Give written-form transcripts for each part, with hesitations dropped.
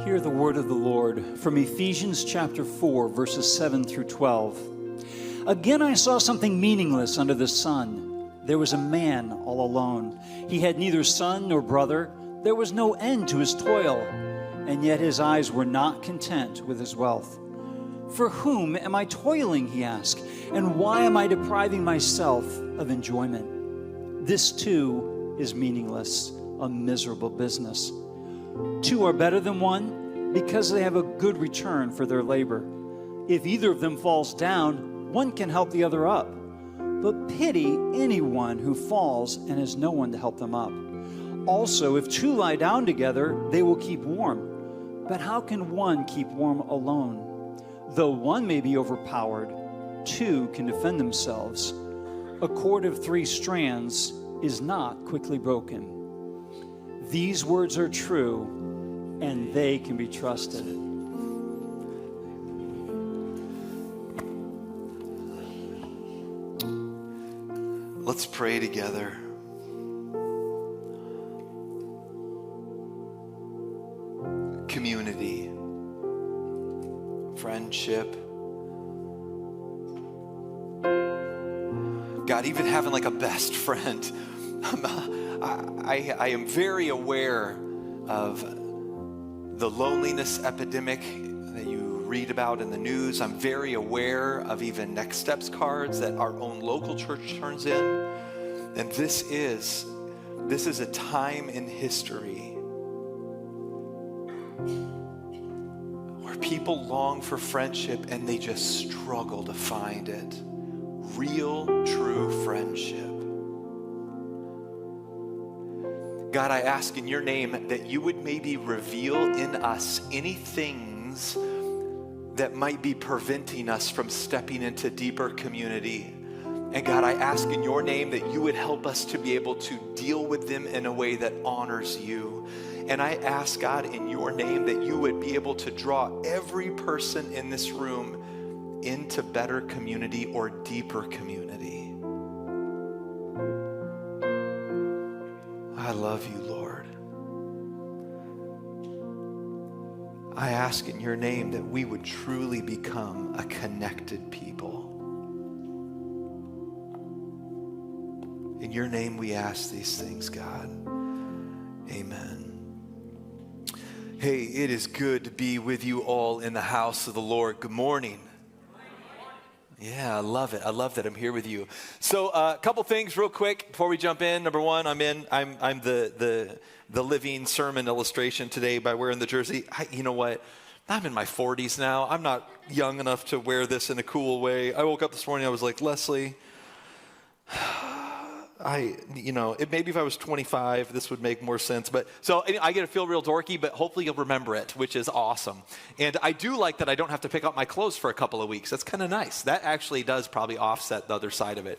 Hear the word of the Lord from Ephesians chapter 4, verses 7 through 12. Again, I saw something meaningless under the sun. There was a man all alone. He had neither son nor brother. There was no end to his toil, and yet his eyes were not content with his wealth. For whom am I toiling, he asked, and why am I depriving myself of enjoyment? This too is meaningless, a miserable business. Two are better than one because they have a good return for their labor. If either of them falls down, one can help the other up. But pity anyone who falls and has no one to help them up. Also, if two lie down together, they will keep warm. But how can one keep warm alone? Though one may be overpowered, two can defend themselves. A cord of 3 strands is not quickly broken. These words are true, and they can be trusted. Let's pray together. Community, friendship. God, even having like a best friend. I am very aware of the loneliness epidemic that you read about in the news. I'm very aware of even Next Steps cards that our own local church turns in. And this is a time in history where people long for friendship and they just struggle to find it. Real, true friendship. God, I ask in your name that you would maybe reveal in us any things that might be preventing us from stepping into deeper community. And God, I ask in your name that you would help us to be able to deal with them in a way that honors you. And I ask, God, in your name that you would be able to draw every person in this room into better community or deeper community. I love you, Lord. I ask in your name that we would truly become a connected people. In your name we ask these things, God. Amen. Hey, it is good to be with you all in the house of the Lord. Good morning. Yeah, I love it. I love that I'm here with you. So a couple things real quick before we jump in. Number one, I'm the living sermon illustration today by wearing the jersey. You know what? I'm in my 40s now. I'm not young enough to wear this in a cool way. I woke up this morning, I was like, Leslie, maybe if I was 25, this would make more sense. But so I get to feel real dorky, but hopefully you'll remember it, which is awesome. And I do like that I don't have to pick up my clothes for a couple of weeks. That's kind of nice. That actually does probably offset the other side of it.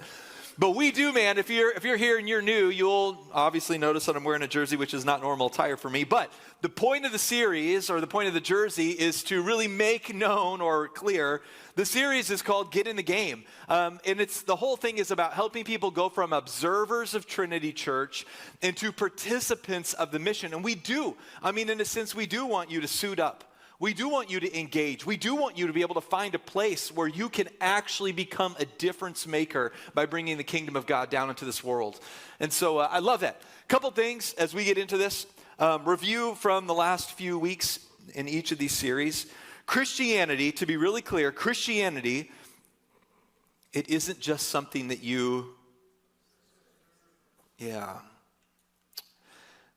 But we do, man. If you're here and you're new, you'll obviously notice that I'm wearing a jersey, which is not normal attire for me. But the point of the series, or the point of the jersey, is to really make known or clear. The series is called Get in the Game. And the whole thing is about helping people go from observers of Trinity Church into participants of the mission. And we do. In a sense, we do want you to suit up. We do want you to engage. We do want you to be able to find a place where you can actually become a difference maker by bringing the kingdom of God down into this world. And so I love that. Couple things as we get into this. Review from the last few weeks in each of these series. Christianity, to be really clear, Christianity, it isn't just something that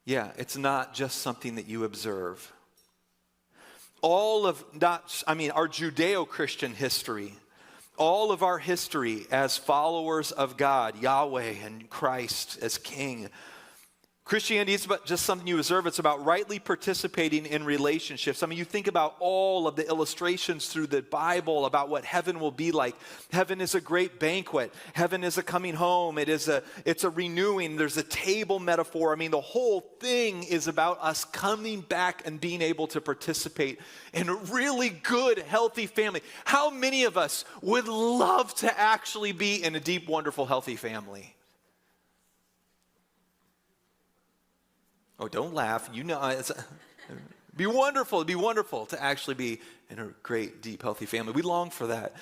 it's not just something that you observe. Our Judeo-Christian history, all of our history as followers of God, Yahweh and Christ as King. Christianity is about just something you observe. It's about rightly participating in relationships. You think about all of the illustrations through the Bible about what heaven will be like. Heaven is a great banquet. Heaven is a coming home. It's a renewing. There's a table metaphor. The whole thing is about us coming back and being able to participate in a really good, healthy family. How many of us would love to actually be in a deep, wonderful, healthy family? Oh, don't laugh. It'd be wonderful to actually be in a great, deep, healthy family. We long for that.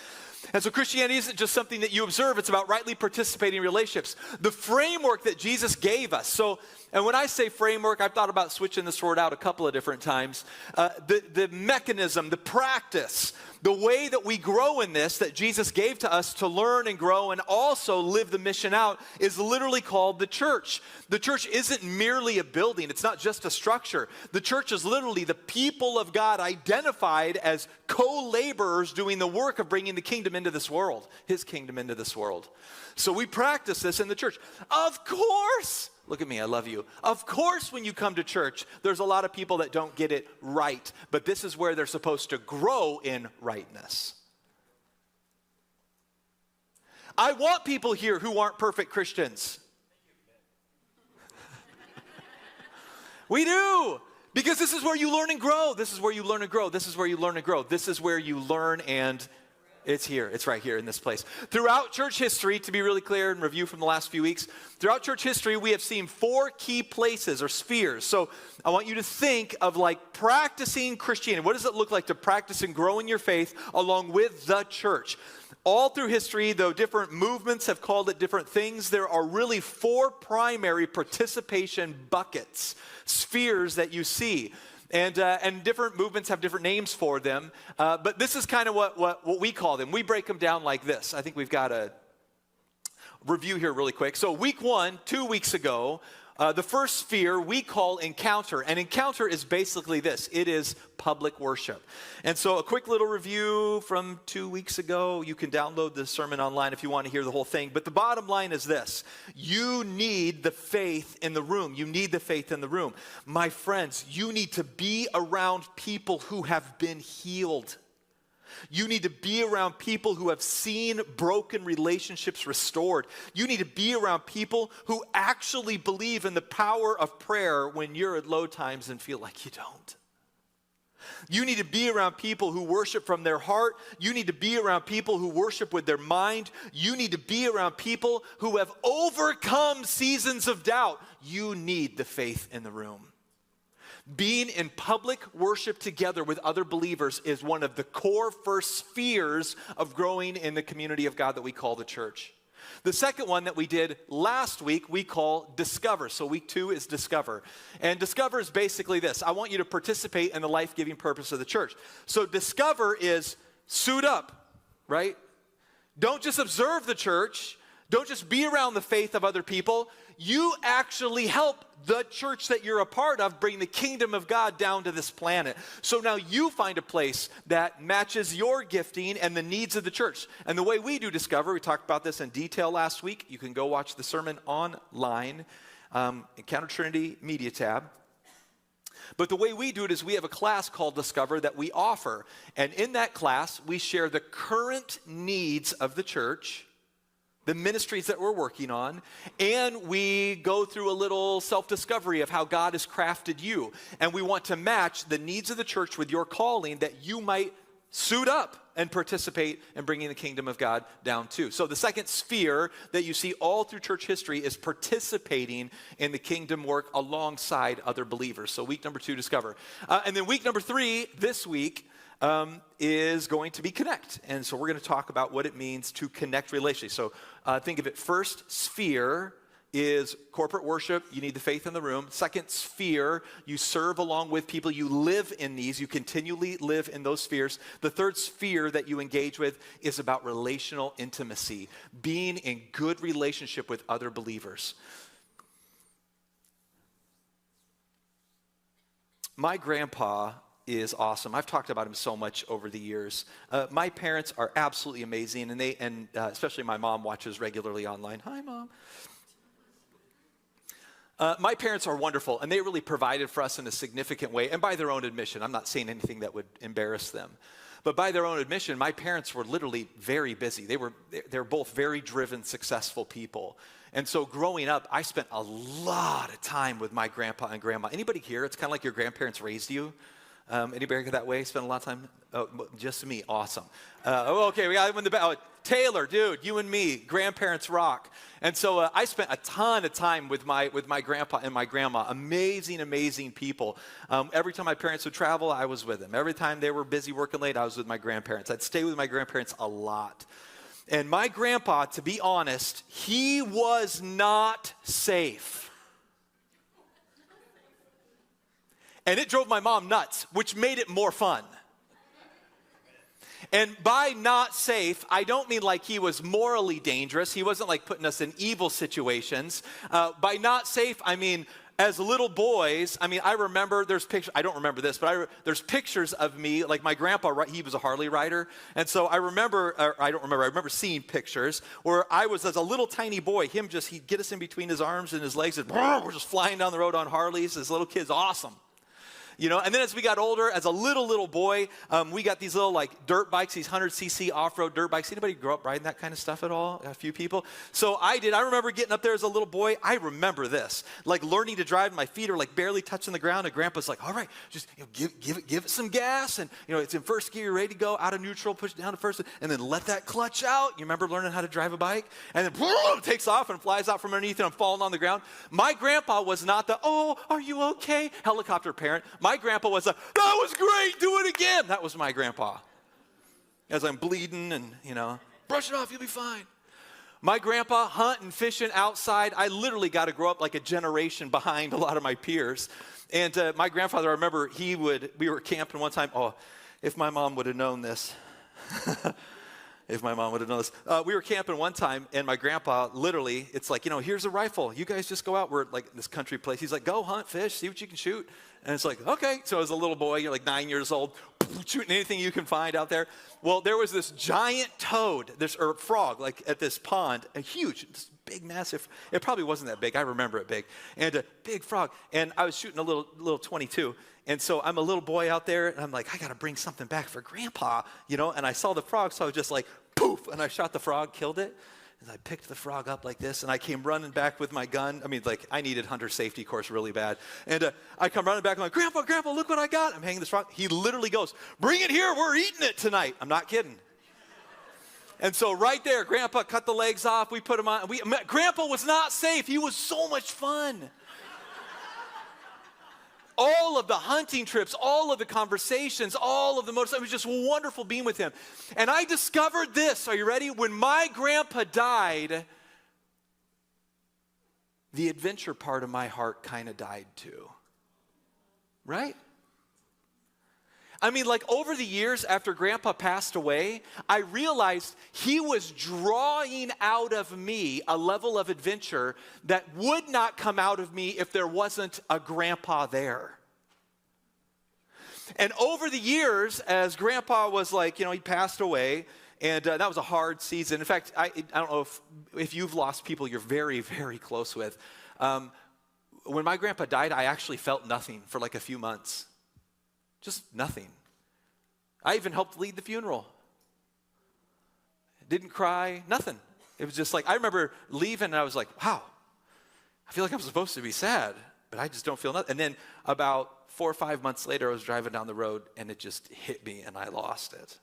And so Christianity isn't just something that you observe. It's about rightly participating in relationships. The framework that Jesus gave us. So, and when I say framework, I've thought about switching this word out a couple of different times. The mechanism, the practice, the way that we grow in this that Jesus gave to us to learn and grow and also live the mission out is literally called the church. The church isn't merely a building. It's not just a structure. The church is literally the people of God identified as co-laborers doing the work of bringing the kingdom into this world, his kingdom into this world. So we practice this in the church. Of course, look at me, I love you. Of course, when you come to church, there's a lot of people that don't get it right, but this is where they're supposed to grow in rightness. I want people here who aren't perfect Christians. We do. Because this is where you learn and grow. This is where you learn and grow. This is where you learn and grow. This is where you learn and it's here. It's right here in this place. Throughout church history, to be really clear and review from the last few weeks, throughout church history, we have seen 4 key places or spheres. So I want you to think of like practicing Christianity. What does it look like to practice and grow in your faith along with the church? All through history, though different movements have called it different things, there are really 4 primary participation buckets, spheres that you see. And different movements have different names for them. But this is kind of what we call them. We break them down like this. I think we've got a review here really quick. So week 1, 2 weeks ago, the first sphere we call encounter. And encounter is basically this. It is public worship. And so a quick little review from 2 weeks ago. You can download the sermon online if you want to hear the whole thing. But the bottom line is this. You need the faith in the room. You need the faith in the room. My friends, you need to be around people who have been healed. You need to be around people who have seen broken relationships restored. You need to be around people who actually believe in the power of prayer when you're at low times and feel like you don't. You need to be around people who worship from their heart. You need to be around people who worship with their mind. You need to be around people who have overcome seasons of doubt. You need the faith in the room. Being in public worship together with other believers is one of the core first spheres of growing in the community of God that we call the church. The second one that we did last week, we call Discover. So week 2 is Discover. And Discover is basically this. I want you to participate in the life-giving purpose of the church. So Discover is suit up, right? Don't just observe the church. Don't just be around the faith of other people. You actually help the church that you're a part of bring the kingdom of God down to this planet. So now you find a place that matches your gifting and the needs of the church. And the way we do Discover, we talked about this in detail last week. You can go watch the sermon online, Encounter Trinity Media tab. But the way we do it is we have a class called Discover that we offer. And in that class, we share the current needs of the church, the ministries that we're working on, and we go through a little self-discovery of how God has crafted you. And we want to match the needs of the church with your calling that you might suit up and participate in bringing the kingdom of God down too. So the second sphere that you see all through church history is participating in the kingdom work alongside other believers. So week number 2, Discover. And then week number 3, this week, is going to be connect. And so we're going to talk about what it means to connect relationally. So think of it, first sphere is corporate worship. You need the faith in the room. Second sphere, you serve along with people. You live in these. You continually live in those spheres. The third sphere that you engage with is about relational intimacy, being in good relationship with other believers. My grandpa is awesome. I've talked about him so much over the years. My parents are absolutely amazing, and especially my mom watches regularly online. Hi, Mom. My parents are wonderful, and they really provided for us in a significant way, and by their own admission. I'm not saying anything that would embarrass them. But by their own admission, my parents were literally very busy. They're both very driven, successful people. And so growing up, I spent a lot of time with my grandpa and grandma. Anybody here? It's kind of like your grandparents raised you. Anybody go that way? Spend a lot of time? Oh, just me. Awesome. Okay, we got him in the back. Oh, Taylor, dude, you and me, grandparents rock. And so I spent a ton of time with my grandpa and my grandma. Amazing, amazing people. Every time my parents would travel, I was with them. Every time they were busy working late, I was with my grandparents. I'd stay with my grandparents a lot. And my grandpa, to be honest, he was not safe. And it drove my mom nuts, which made it more fun. And by not safe, I don't mean like he was morally dangerous. He wasn't like putting us in evil situations. By not safe, I mean, as little boys, I remember there's pictures, I don't remember this, but there's pictures of me, like my grandpa, he was a Harley rider. And so I remember seeing pictures where I was as a little tiny boy, he'd get us in between his arms and his legs and we're just flying down the road on Harleys as little kids, awesome. You know, and then as we got older, as a little boy, we got these little like dirt bikes, these 100cc off-road dirt bikes. Anybody grow up riding that kind of stuff at all? A few people. So I did. I remember getting up there as a little boy. I remember this, like learning to drive. My feet are like barely touching the ground, and Grandpa's like, "All right, just give it some gas, and it's in first gear, you're ready to go. Out of neutral, push it down to first, and then let that clutch out." You remember learning how to drive a bike, and then boom, takes off and flies out from underneath, and I'm falling on the ground. My grandpa was not the "Oh, are you okay?" helicopter parent. My grandpa was a "That was great, do it again." That was my grandpa. As I'm bleeding and, brush it off, you'll be fine. My grandpa, hunting, fishing outside. I literally got to grow up like a generation behind a lot of my peers. And my grandfather, I remember we were camping one time. Oh, if my mom would have known this. If my mom would have known this. We were camping one time, and my grandpa, literally, it's like, here's a rifle. You guys just go out. We're like this country place. He's like, go hunt, fish, see what you can shoot. And it's like, okay. So as a little boy, you're like 9 years old, shooting anything you can find out there. Well, there was this giant toad, or frog, like at this pond, a huge, this big, massive, it probably wasn't that big. I remember it big. And a big frog. And I was shooting a little 22. And so I'm a little boy out there, and I'm like, I got to bring something back for Grandpa, and I saw the frog, so I was just like, poof, and I shot the frog, killed it. And I picked the frog up like this, and I came running back with my gun. I needed hunter safety course really bad. And I come running back, I'm like, Grandpa, look what I got. I'm hanging this frog. He literally goes, bring it here, we're eating it tonight. I'm not kidding. And so right there, Grandpa cut the legs off, we put him on. Grandpa was not safe, he was so much fun. All of the hunting trips, all of the conversations, all of the motorcycles, it was just wonderful being with him. And I discovered this, are you ready? When my grandpa died, the adventure part of my heart kind of died too. Right? Over the years after Grandpa passed away, I realized he was drawing out of me a level of adventure that would not come out of me if there wasn't a Grandpa there. And over the years, as Grandpa was he passed away, and that was a hard season. In fact, I don't know if you've lost people you're very, very close with. When my grandpa died, I actually felt nothing for like a few months. Just nothing. I even helped lead the funeral. Didn't cry, nothing. It was just I remember leaving and I was like, wow, I feel like I'm supposed to be sad, but I just don't feel nothing. And then about 4 or 5 months later, I was driving down the road and it just hit me and I lost it.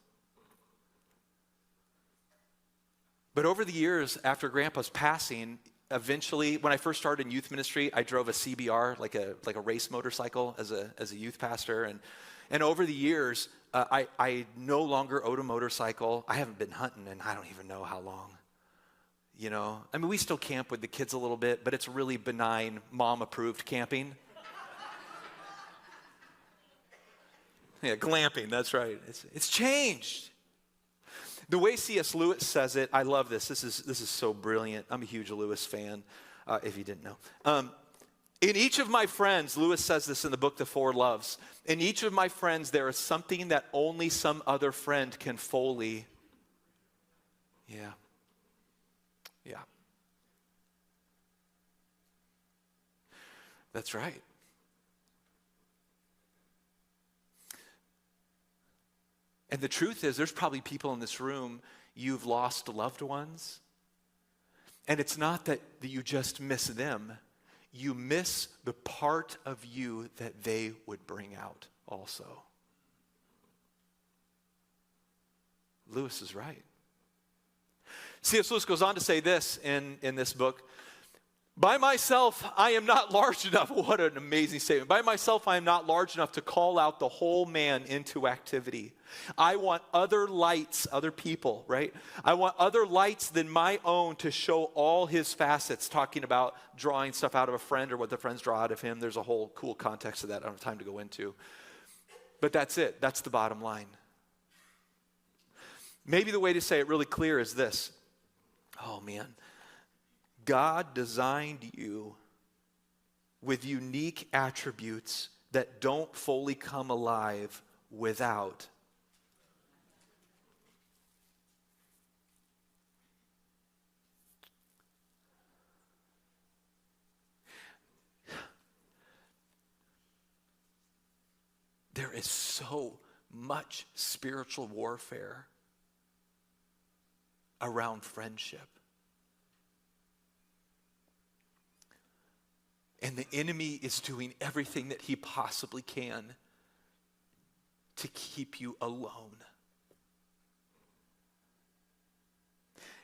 But over the years after Grandpa's passing, eventually, when I first started in youth ministry, I drove a CBR, like a race motorcycle as a youth pastor. And over the years, I no longer owned a motorcycle. I haven't been hunting in I don't even know how long. We still camp with the kids a little bit, but it's really benign, mom-approved camping. Yeah, glamping, that's right. It's changed. The way C.S. Lewis says it, I love this. This is so brilliant. I'm a huge Lewis fan, if you didn't know. In each of my friends, Lewis says this in the book, The Four Loves. In each of my friends, there is something that only some other friend can fully. Yeah. That's right. And the truth is, there's probably people in this room, you've lost loved ones. And it's not that you just miss them. You miss the part of you that they would bring out also. Lewis is right. C.S. Lewis goes on to say this in this book. By myself, I am not large enough. What an amazing statement. By myself, I am not large enough to call out the whole man into activity. I want other lights, other people, right? I want other lights than my own to show all his facets, talking about drawing stuff out of a friend or what the friends draw out of him. There's a whole cool context to that I don't have time to go into. But that's it. That's the bottom line. Maybe the way to say it really clear is this. Oh, man. God designed you with unique attributes that don't fully come alive without. There is so much spiritual warfare around friendship. And the enemy is doing everything that he possibly can to keep you alone.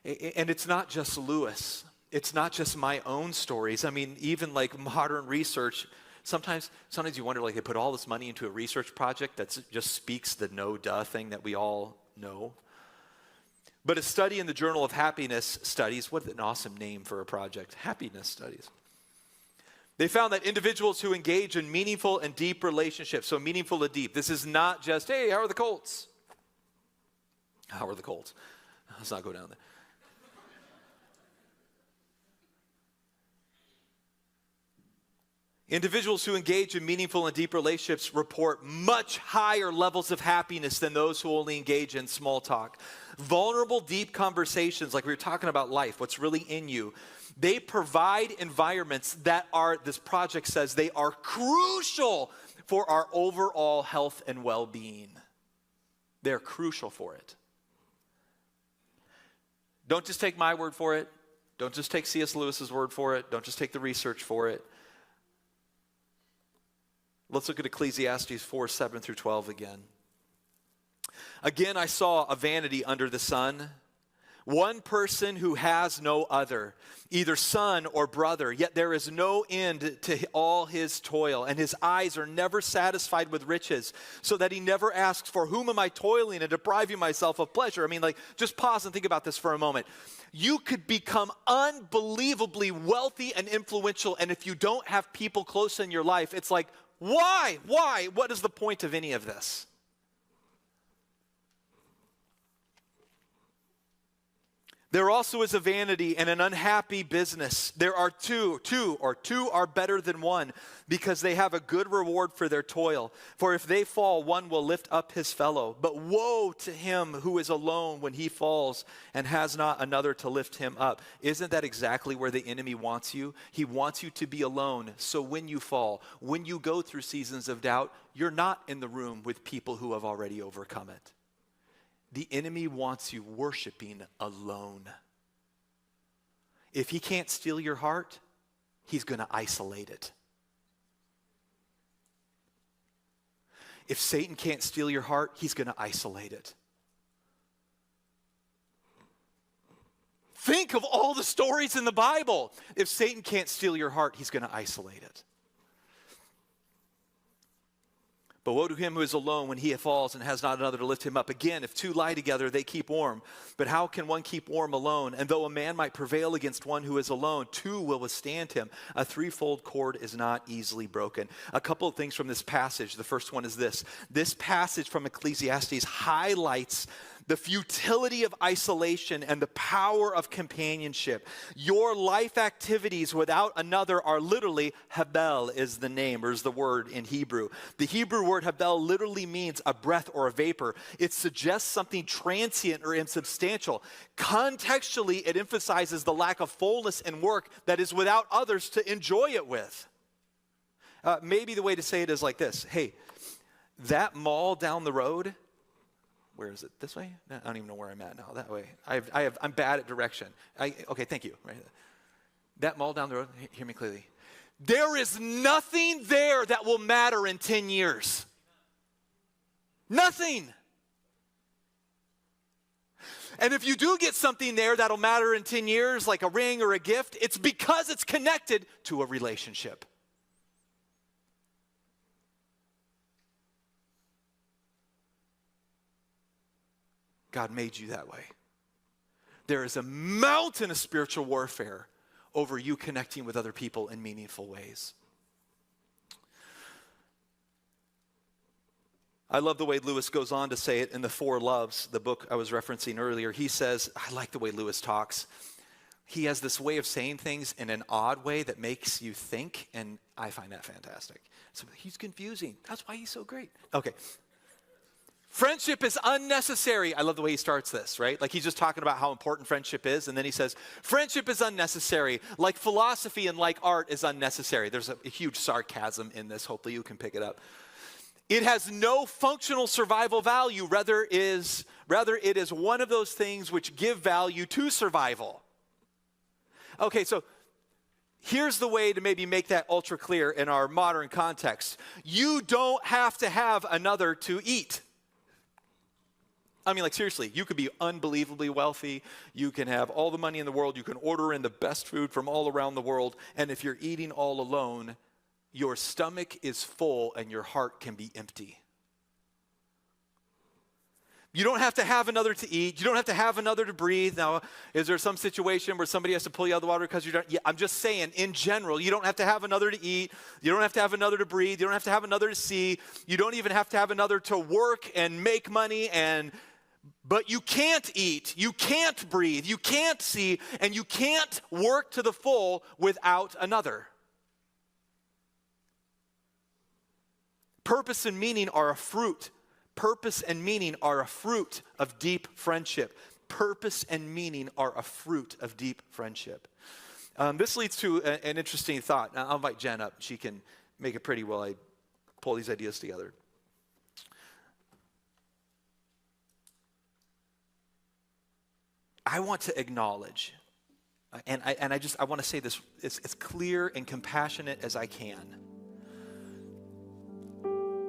And it's not just Lewis. It's not just my own stories. I mean, even like modern research, sometimes you wonder, like, they put all this money into a research project that just speaks the no-duh thing that we all know. But a study in the Journal of Happiness Studies, what an awesome name for a project, Happiness Studies. They found that individuals who engage in meaningful and deep relationships, so meaningful and deep, this is not just, hey, how are the Colts? How are the Colts? Let's not go down there. Individuals who engage in meaningful and deep relationships report much higher levels of happiness than those who only engage in small talk. Vulnerable, deep conversations, like we were talking about life, what's really in you, they provide environments that are, this project says, they are crucial for our overall health and well-being. They're crucial for it. Don't just take my word for it. Don't just take C.S. Lewis's word for it. Don't just take the research for it. Let's look at Ecclesiastes 4:7-12 again. Again, I saw a vanity under the sun, one person who has no other, either son or brother, yet there is no end to all his toil, and his eyes are never satisfied with riches, so that he never asks, for whom am I toiling and depriving myself of pleasure? I mean, like, just pause and think about this for a moment. You could become unbelievably wealthy and influential, and if you don't have people close in your life, it's like, why? Why? What is the point of any of this? There also is a vanity and an unhappy business. There are two are better than one, because they have a good reward for their toil. For if they fall, one will lift up his fellow. But woe to him who is alone when he falls and has not another to lift him up. Isn't that exactly where the enemy wants you? He wants you to be alone. So when you fall, when you go through seasons of doubt, you're not in the room with people who have already overcome it. The enemy wants you worshiping alone. If he can't steal your heart, he's going to isolate it. If Satan can't steal your heart, he's going to isolate it. Think of all the stories in the Bible. If Satan can't steal your heart, he's going to isolate it. But woe to him who is alone when he falls and has not another to lift him up. Again, if two lie together, they keep warm. But how can one keep warm alone? And though a man might prevail against one who is alone, two will withstand him. A threefold cord is not easily broken. A couple of things from this passage. The first one is this. This passage from Ecclesiastes highlights the futility of isolation and the power of companionship. Your life activities without another are literally, Hebel is the name, or is the word in Hebrew. The Hebrew word Hebel literally means a breath or a vapor. It suggests something transient or insubstantial. Contextually, it emphasizes the lack of fullness and work that is without others to enjoy it with. Maybe the way to say it is like this. Hey, that mall down the road, where is it? This way? I don't even know where I'm at now. That way. I'm bad at direction. Okay, thank you. Right. That mall down the road, hear me clearly. There is nothing there that will matter in 10 years. Nothing. And if you do get something there that'll matter in 10 years, like a ring or a gift, it's because it's connected to a relationship. God made you that way. There is a mountain of spiritual warfare over you connecting with other people in meaningful ways. I love the way Lewis goes on to say it in The Four Loves, the book I was referencing earlier. He says, I like the way Lewis talks. He has this way of saying things in an odd way that makes you think, and I find that fantastic. So he's confusing. That's why he's so great. Okay. Friendship is unnecessary. I love the way he starts this, right? Like he's just talking about how important friendship is, and then he says, friendship is unnecessary, like philosophy and like art is unnecessary. There's a huge sarcasm in this. Hopefully you can pick it up. It has no functional survival value. Rather, it is one of those things which give value to survival. Okay, so here's the way to maybe make that ultra clear in our modern context. You don't have to have another to eat. I mean, like seriously, you could be unbelievably wealthy. You can have all the money in the world. You can order in the best food from all around the world. And if you're eating all alone, your stomach is full and your heart can be empty. You don't have to have another to eat. You don't have to have another to breathe. Now, is there some situation where somebody has to pull you out of the water because you don't? Yeah, I'm just saying, in general, you don't have to have another to eat. You don't have to have another to breathe. You don't have to have another to see. You don't even have to have another to work and make money. But you can't eat. You can't breathe. You can't see. And you can't work to the full without another. Purpose and meaning are a fruit. Purpose and meaning are a fruit of deep friendship. Purpose and meaning are a fruit of deep friendship. This leads to an interesting thought. Now, I'll invite Jen up. She can make it pretty while I pull these ideas together. I want to acknowledge, and I want to say this as clear and compassionate as I can.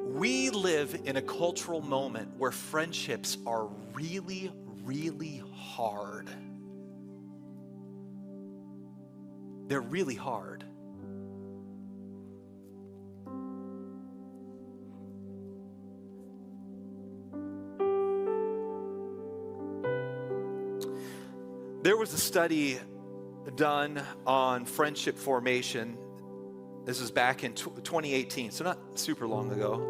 We live in a cultural moment where friendships are really, really hard. They're really hard. There was a study done on friendship formation. This was back in 2018, so not super long ago.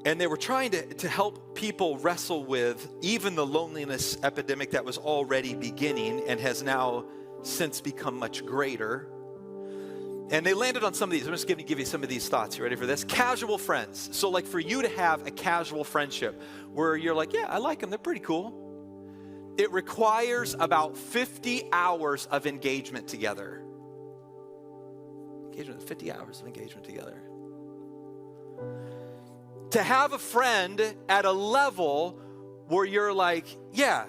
And they were trying to help people wrestle with even the loneliness epidemic that was already beginning and has now since become much greater. And they landed on some of these. I'm just going to give you some of these thoughts. You ready for this? Casual friends. So like for you to have a casual friendship where you're like, yeah, I like them. They're pretty cool. It requires about 50 hours of engagement together. 50 hours of engagement together. To have a friend at a level where you're like, yeah,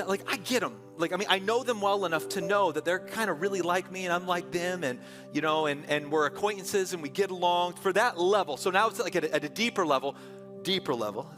like I get them. Like, I mean, I know them well enough to know that they're kind of really like me and I'm like them and, you know, and we're acquaintances and we get along for that level. So now it's like at a deeper level, deeper level.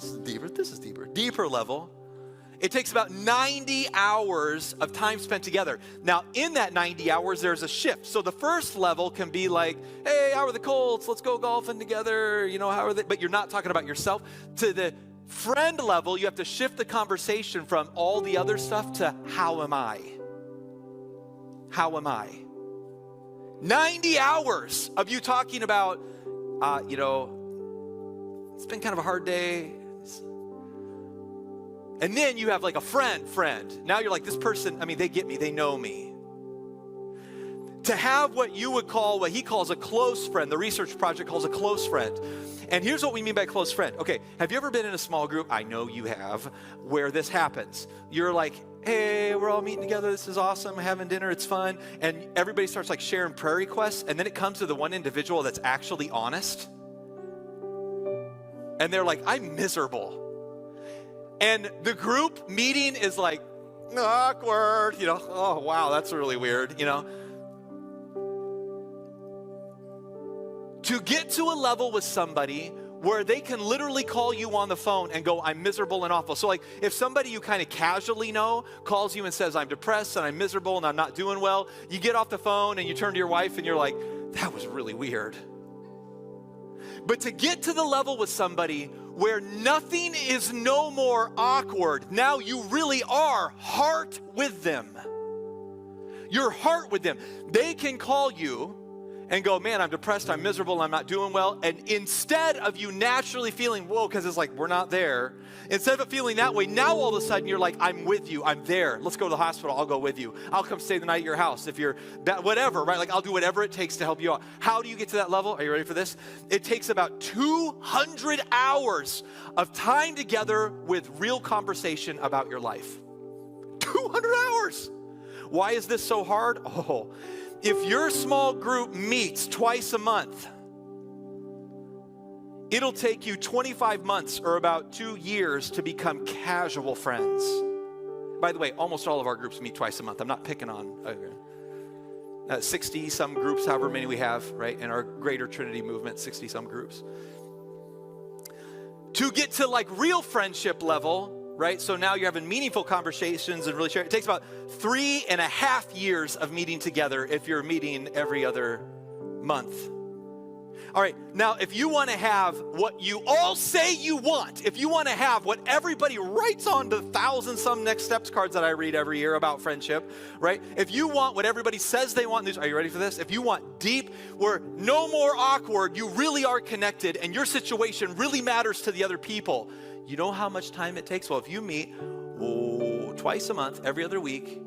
It takes about 90 hours of time spent together. Now, in that 90 hours, there's a shift. So the first level can be like, hey, how are the Colts? Let's go golfing together. You know, how are they? But you're not talking about yourself. To the friend level, you have to shift the conversation from all the other stuff to how am I? How am I? 90 hours of you talking about, you know, it's been kind of a hard day. And then you have like a friend. Now you're like, this person, I mean, they get me, they know me. To have what you would call, what he calls a close friend, the research project calls a close friend. And here's what we mean by close friend. Okay, have you ever been in a small group? I know you have, where this happens. You're like, hey, we're all meeting together, this is awesome, having dinner, it's fun. And everybody starts like sharing prayer requests, and then it comes to the one individual that's actually honest. And they're like, I'm miserable. And the group meeting is like awkward, you know, oh, wow, that's really weird, you know. To get to a level with somebody where they can literally call you on the phone and go, I'm miserable and awful. So like if somebody you kind of casually know calls you and says, I'm depressed and I'm miserable and I'm not doing well, you get off the phone and you turn to your wife and you're like, that was really weird. But to get to the level with somebody where nothing is no more awkward, now you really are heart with them. You're heart with them. They can call you and go, man, I'm depressed, I'm miserable, I'm not doing well. And instead of you naturally feeling, whoa, because it's like, we're not there. Instead of it feeling that way, now all of a sudden you're like, I'm with you, I'm there. Let's go to the hospital, I'll go with you. I'll come stay the night at your house if you're, whatever, right? Like I'll do whatever it takes to help you out. How do you get to that level? Are you ready for this? It takes about 200 hours of time together with real conversation about your life. 200 hours. Why is this so hard? Oh, if your small group meets twice a month, it'll take you 25 months or about 2 years to become casual friends. By the way, almost all of our groups meet twice a month. I'm not picking on 60 some groups, however many we have, right? In our Greater Trinity movement, 60 some groups. To get to like real friendship level, right? So now you're having meaningful conversations and really sharing. It takes about 3.5 years of meeting together if you're meeting every other month. All right, now if you want to have what you all say you want, if you want to have what everybody writes on the 1,000-some next steps cards that I read every year about friendship, right? If you want what everybody says they want, are you ready for this? If you want deep, where no more awkward, you really are connected and your situation really matters to the other people, you know how much time it takes? Well, if you meet twice a month, every other week,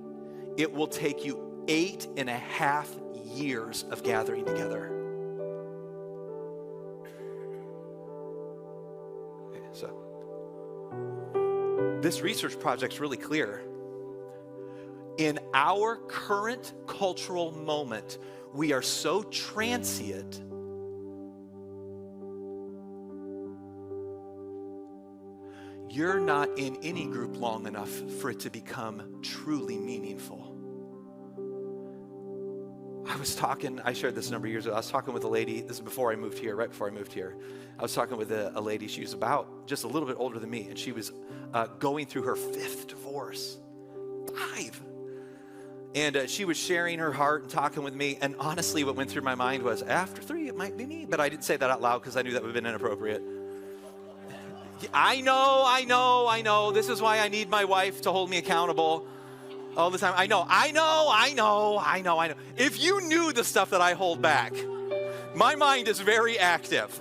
it will take you 8.5 years of gathering together. Okay, so this research project's really clear. In our current cultural moment, we are so transient. You're not in any group long enough for it to become truly meaningful. I shared this a number of years ago. I was talking with a lady, this is before I moved here, right before I moved here. I was talking with a lady, she was about just a little bit older than me, and she was going through her 5th divorce. 5. And she was sharing her heart and talking with me, and honestly what went through my mind was, after 3, it might be me. But I didn't say that out loud because I knew that would have been inappropriate. I know. This is why I need my wife to hold me accountable all the time. I know. If you knew the stuff that I hold back, my mind is very active.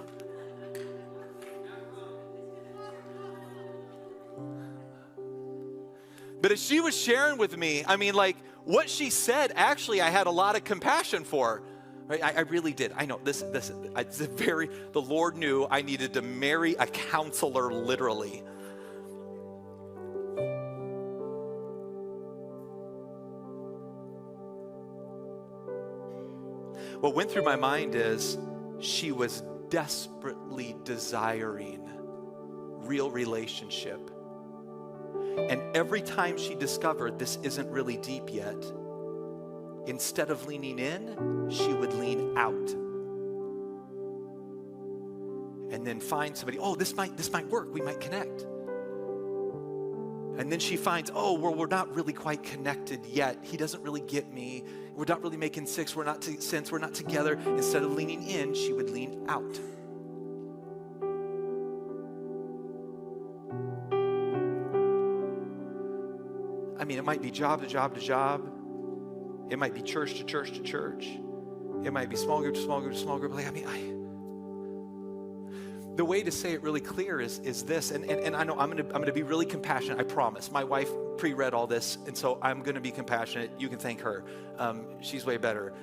But as she was sharing with me, I mean, like, what she said, actually, I had a lot of compassion for. Right? I really did. I know the Lord knew I needed to marry a counselor, literally. What went through my mind is she was desperately desiring real relationship. And every time she discovered this isn't really deep yet, instead of leaning in, she would lean out. And then find somebody, this might work, we might connect. And then she finds, we're not really quite connected yet. He doesn't really get me. We're not really making sense, we're not together. Instead of leaning in, she would lean out. I mean, it might be job to job to job. It might be church to church to church. It might be small group to small group to small group. The way to say it really clear is this, and I know I'm gonna be really compassionate. I promise. My wife pre-read all this, and so I'm gonna be compassionate. You can thank her. She's way better.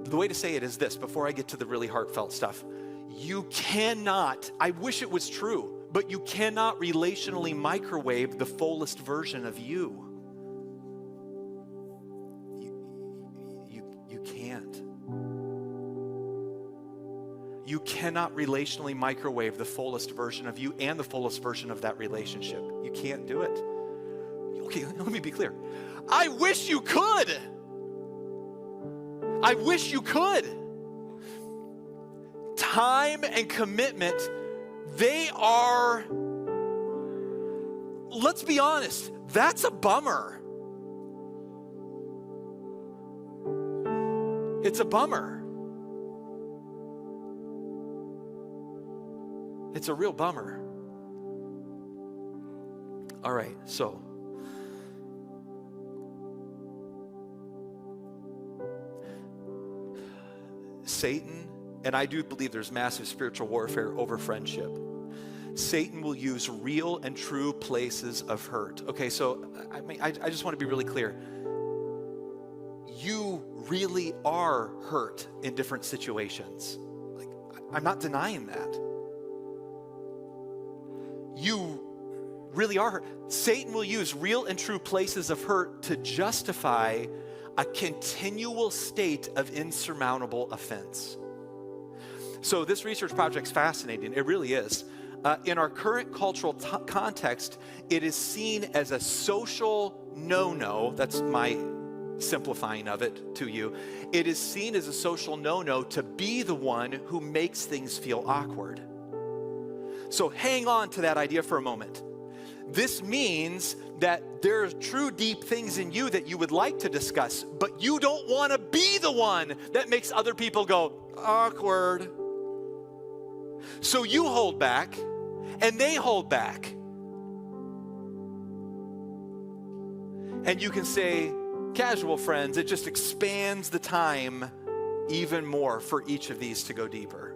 The way to say it is this. Before I get to the really heartfelt stuff, you cannot. I wish it was true, but you cannot relationally microwave the fullest version of you. You cannot relationally microwave the fullest version of you and the fullest version of that relationship. You can't do it. Okay, let me be clear. I wish you could. I wish you could. Time and commitment they are, let's be honest, that's a bummer. It's a bummer. It's a real bummer. All right, so Satan, and I do believe there's massive spiritual warfare over friendship. Satan will use real and true places of hurt. Okay, so I just want to be really clear. You really are hurt in different situations. Like, I'm not denying that. You really are hurt. Satan will use real and true places of hurt to justify a continual state of insurmountable offense. So this research project's fascinating. It really is. In our current cultural context, it is seen as a social no-no. That's my simplifying of it to you. It is seen as a social no-no to be the one who makes things feel awkward. So hang on to that idea for a moment. This means that there are true deep things in you that you would like to discuss, but you don't want to be the one that makes other people go, awkward. So you hold back, and they hold back. And you can say, casual friends, it just expands the time even more for each of these to go deeper.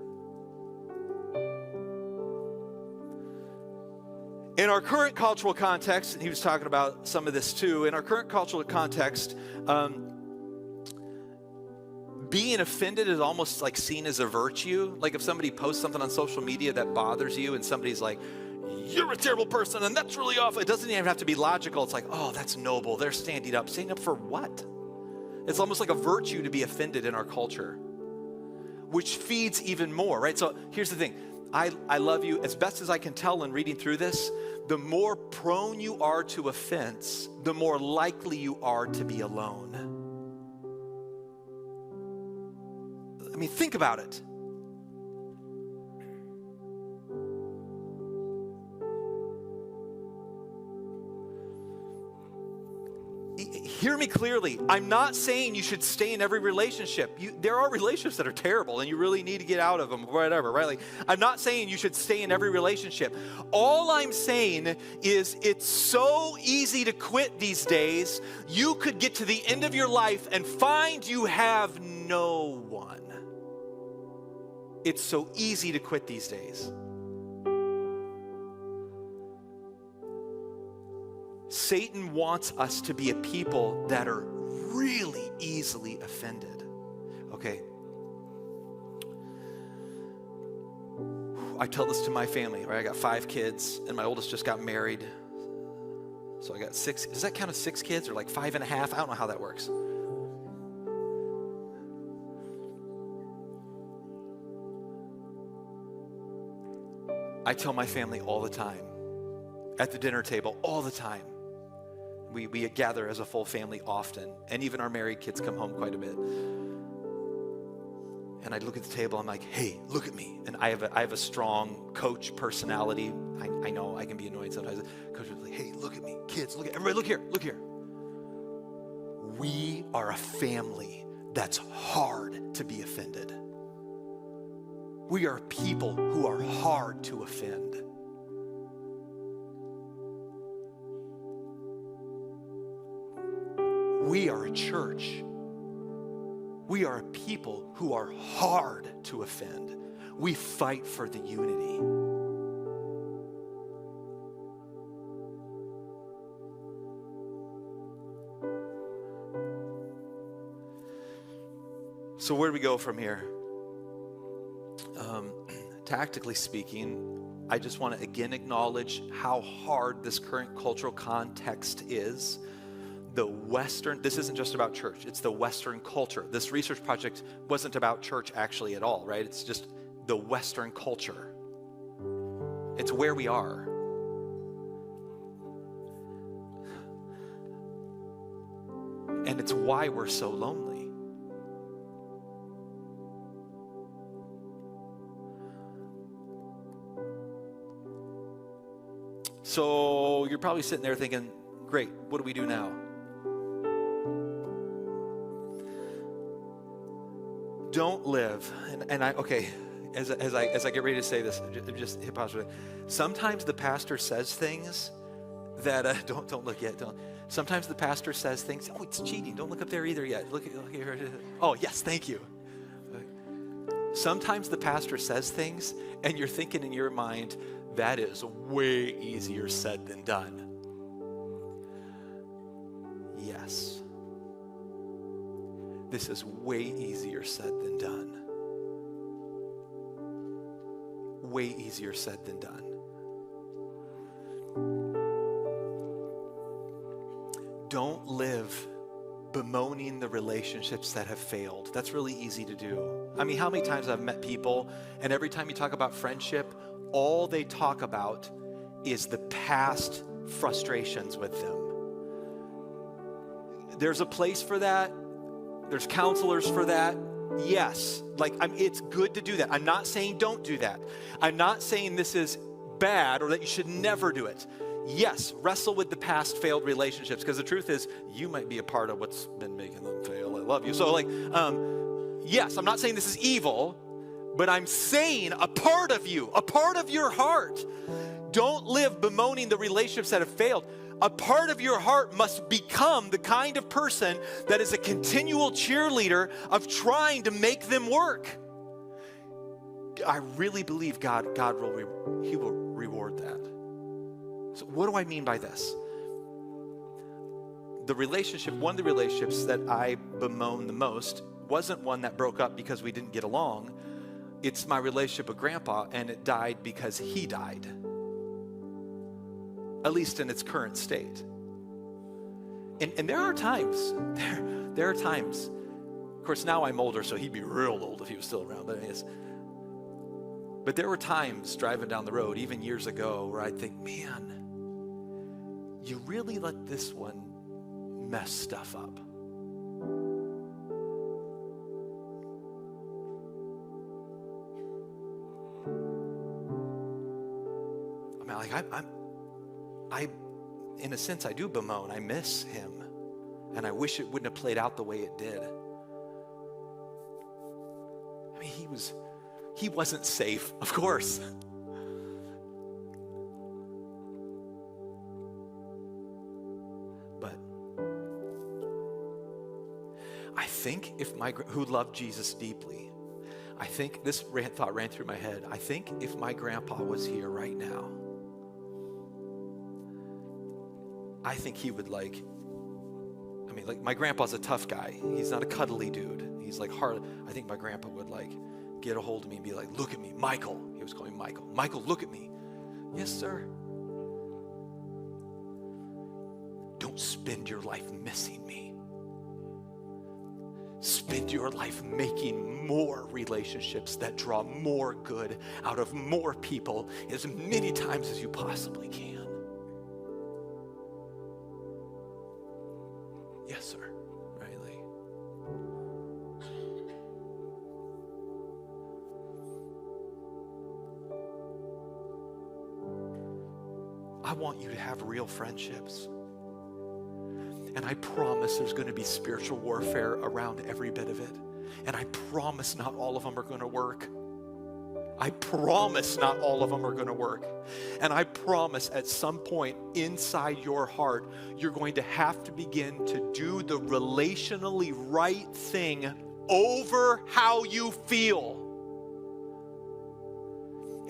In our current cultural context, and he was talking about some of this too, in our current cultural context, being offended is almost like seen as a virtue. Like if somebody posts something on social media that bothers you and somebody's like, you're a terrible person and that's really awful. It doesn't even have to be logical. It's like, oh, that's noble. They're standing up. Standing up for what? It's almost like a virtue to be offended in our culture, which feeds even more, right? So here's the thing. I love you. As best as I can tell in reading through this, the more prone you are to offense, the more likely you are to be alone. I mean, think about it. Hear me clearly. I'm not saying you should stay in every relationship. There are relationships that are terrible and you really need to get out of them or whatever, right? Like, I'm not saying you should stay in every relationship. All I'm saying is it's so easy to quit these days. You could get to the end of your life and find you have no one. It's so easy to quit these days. Satan wants us to be a people that are really easily offended. Okay. I tell this to my family, right? I got 5 kids, and my oldest just got married. So I got 6. Does that count as 6 kids or like 5.5? I don't know how that works. I tell my family all the time, at the dinner table, all the time. We gather as a full family often, and even our married kids come home quite a bit. And I look at the table, I'm like, hey, look at me. And I have a strong coach personality. I know I can be annoying sometimes. Coach was like, hey, look at me. Kids, look at everybody, look here, look here. We are a family that's hard to be offended. We are people who are hard to offend. We are a church. We are a people who are hard to offend. We fight for the unity. So where do we go from here? Tactically speaking, I just want to again acknowledge how hard this current cultural context is. This isn't just about church, it's the Western culture. This research project wasn't about church actually at all, right? It's just the Western culture. It's where we are. And it's why we're so lonely. So you're probably sitting there thinking, great, what do we do now? Don't live, as I get ready to say this, just hit pause. Sometimes the pastor says things that, don't look yet, sometimes the pastor says things, oh, it's cheating, don't look up there either yet. Look here. Oh, yes, thank you. Sometimes the pastor says things and you're thinking in your mind, that is way easier said than done. Yes. This is way easier said than done. Way easier said than done. Don't live bemoaning the relationships that have failed. That's really easy to do. I mean, how many times I've met people, and every time you talk about friendship, all they talk about is the past frustrations with them. There's a place for that. There's counselors for that. Yes, it's good to do that. I'm not saying don't do that. I'm not saying this is bad or that you should never do it. Yes, wrestle with the past failed relationships, because the truth is you might be a part of what's been making them fail. I love you. So yes, I'm not saying this is evil, but I'm saying a part of you, a part of your heart. Don't live bemoaning the relationships that have failed. A part of your heart must become the kind of person that is a continual cheerleader of trying to make them work. I really believe God He will reward that. So what do I mean by this? One of the relationships that I bemoan the most wasn't one that broke up because we didn't get along. It's my relationship with Grandpa, and it died because he died. At least in its current state. And there are times, of course now I'm older, so he'd be real old if he was still around, but there were times driving down the road, even years ago, where I'd think, man, you really let this one mess stuff up. I in a sense, I do bemoan. I miss him. And I wish it wouldn't have played out the way it did. I mean, he wasn't safe, of course. But I think who loved Jesus deeply, I think this thought ran through my head. I think if my grandpa was here right now, I think he would my grandpa's a tough guy. He's not a cuddly dude. He's hard. I think my grandpa would get a hold of me and be like, look at me, Michael. He was calling me Michael. Michael, look at me. Yes, sir. Don't spend your life missing me. Spend your life making more relationships that draw more good out of more people as many times as you possibly can. Yes, sir. Riley. I want you to have real friendships. And I promise there's going to be spiritual warfare around every bit of it. And I promise not all of them are going to work. I promise not all of them are going to work. And I promise at some point inside your heart, you're going to have to begin to do the relationally right thing over how you feel.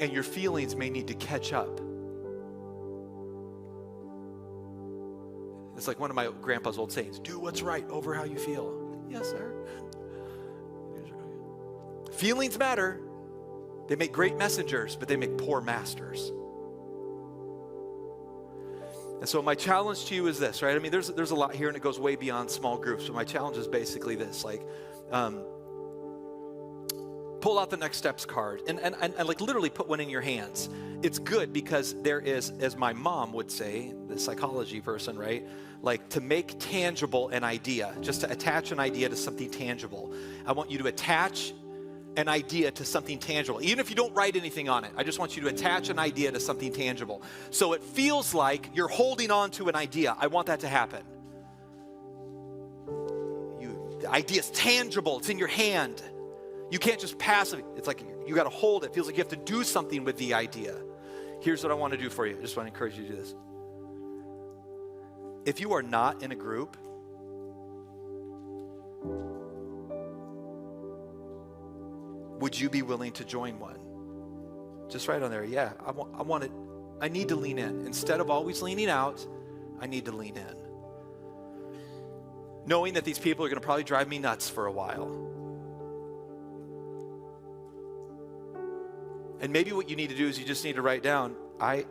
And your feelings may need to catch up. It's like one of my grandpa's old sayings, do what's right over how you feel. Yes, sir. Feelings matter. They make great messengers, but they make poor masters. And so my challenge to you is this, right? I mean, there's a lot here, and it goes way beyond small groups. So my challenge is basically this, pull out the next steps card and literally put one in your hands. It's good because there is, as my mom would say, the psychology person, right? To make tangible an idea, just to attach an idea to something tangible. I want you to attach an idea to something tangible. Even if you don't write anything on it, I just want you to attach an idea to something tangible. So it feels like you're holding on to an idea. I want that to happen. The idea's tangible. It's in your hand. You can't just pass it. It's like you got to hold it. It feels like you have to do something with the idea. Here's what I want to do for you. I just want to encourage you to do this. If you are not in a group, would you be willing to join one? Just right on there. Yeah, I want it. I need to lean in. Instead of always leaning out, I need to lean in. Knowing that these people are going to probably drive me nuts for a while. And maybe what you need to do is you just need to write down, I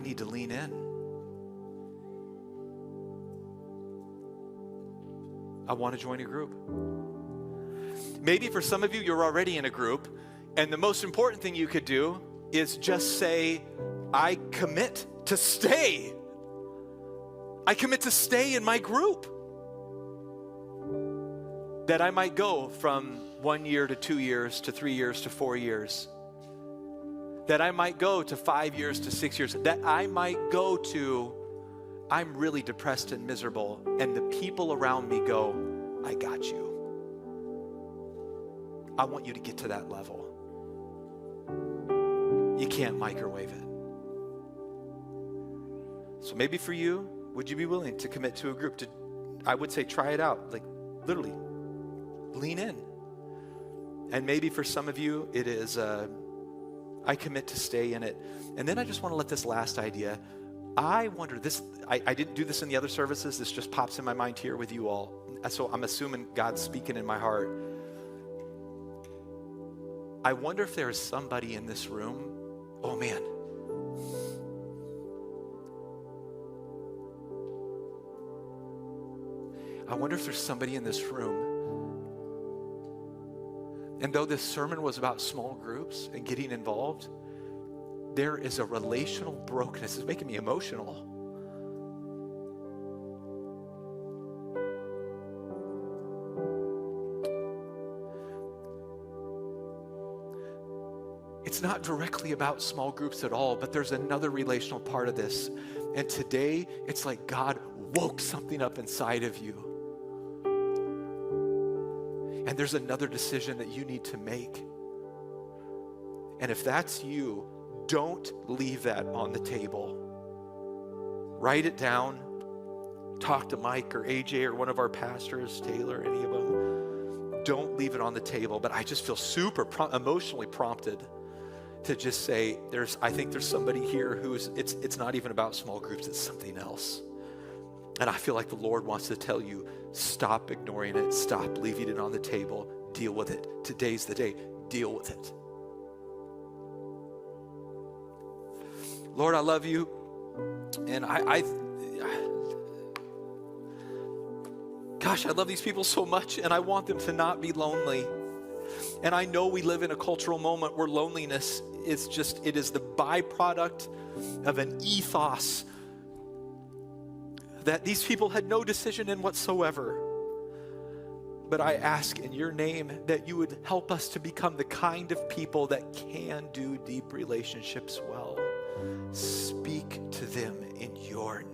need to lean in. I want to join a group. Maybe for some of you, you're already in a group, and the most important thing you could do is just say, I commit to stay. I commit to stay in my group. That I might go from 1 year to 2 years to 3 years to 4 years. That I might go to 5 years to 6 years. That I might go to, I'm really depressed and miserable, and the people around me go, I got you. I want you to get to that level. You can't microwave it. So maybe for you, would you be willing to commit to a group? I would say try it out, like literally, lean in. And maybe for some of you, it is, I commit to stay in it. And then I just want to let this last idea, I wonder, I didn't do this in the other services, this just pops in my mind here with you all. So I'm assuming God's speaking in my heart. I wonder if there is somebody in this room, oh man, I wonder if there's somebody in this room, and though this sermon was about small groups and getting involved, there is a relational brokenness. It's making me emotional. It's not directly about small groups at all, but there's another relational part of this. And today, it's like God woke something up inside of you. And there's another decision that you need to make. And if that's you, don't leave that on the table. Write it down. Talk to Mike or AJ or one of our pastors, Taylor, any of them. Don't leave it on the table. But I just feel super emotionally prompted to just say, I think there's somebody here who's, it's not even about small groups, it's something else. And I feel like the Lord wants to tell you, stop ignoring it, stop leaving it on the table, deal with it. Today's the day, deal with it. Lord, I love you, and gosh, I love these people so much, and I want them to not be lonely. And I know we live in a cultural moment where loneliness is it is the byproduct of an ethos that these people had no decision in whatsoever. But I ask in your name that you would help us to become the kind of people that can do deep relationships well. Speak to them in your name.